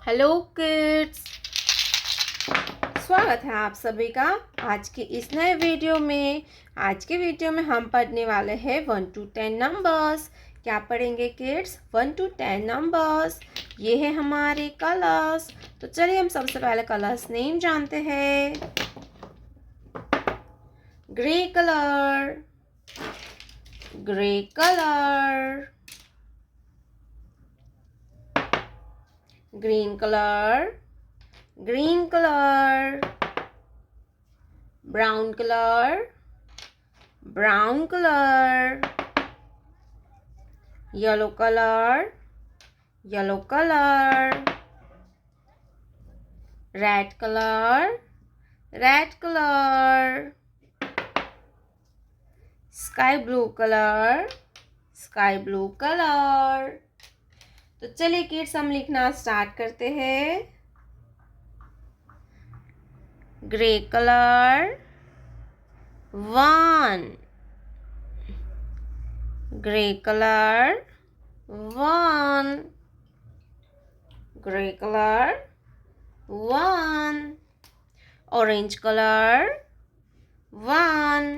Hello kids, स्वागत है आप सभी का आज के इस नए वीडियो में। आज के वीडियो में हम पढ़ने वाले हैं 1 to 10 नंबर्स। क्या पढ़ेंगे किड्स? 1 to 10 numbers. ये है हमारे कलर्स। तो चलिए हम सबसे पहले कलर्स नेम जानते हैं। Grey colour, grey colour. green color, green color, brown color, brown color, yellow color, yellow color, red color, red color, sky blue color, sky blue color। तो चलिए किड्स हम लिखना स्टार्ट करते हैं। Grey colour 1, grey colour 1, grey colour 1, orange colour 1,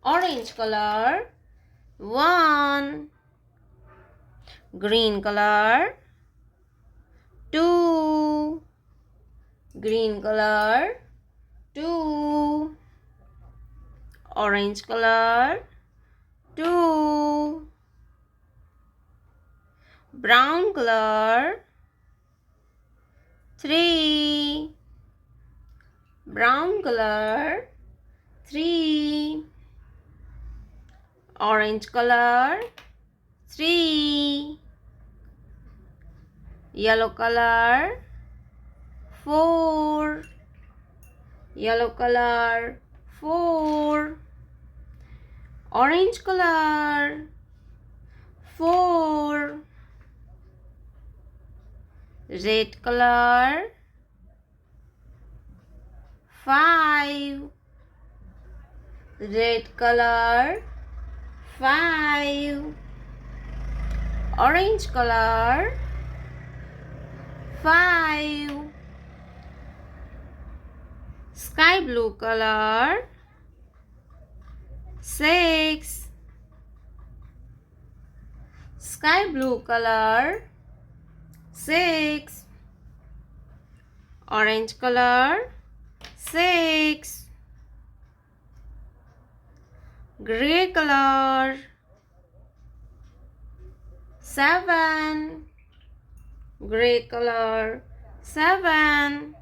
orange colour 1, green color 2, green color 2, orange color 2, brown color 3, brown color 3, orange color 3, yellow color 4, yellow color 4, orange color 4, red color 5, red color 5, orange color 5, sky blue color 6, sky blue color 6, orange color 6, gray color 7, gray color 7,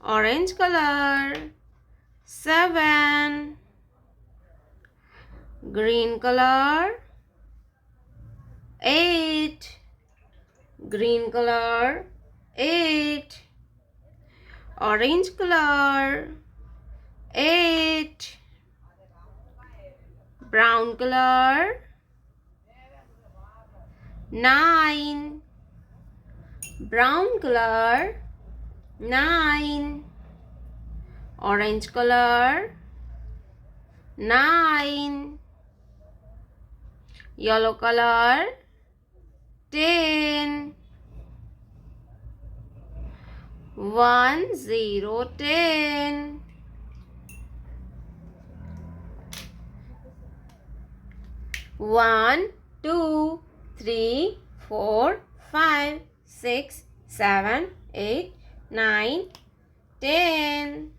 orange color 7, green color 8, green color 8, orange color 8, brown color 9, brown color 9, orange color 9, yellow color 10, 1 0 10, 1 2 3 4 5 6 7 8 9 10।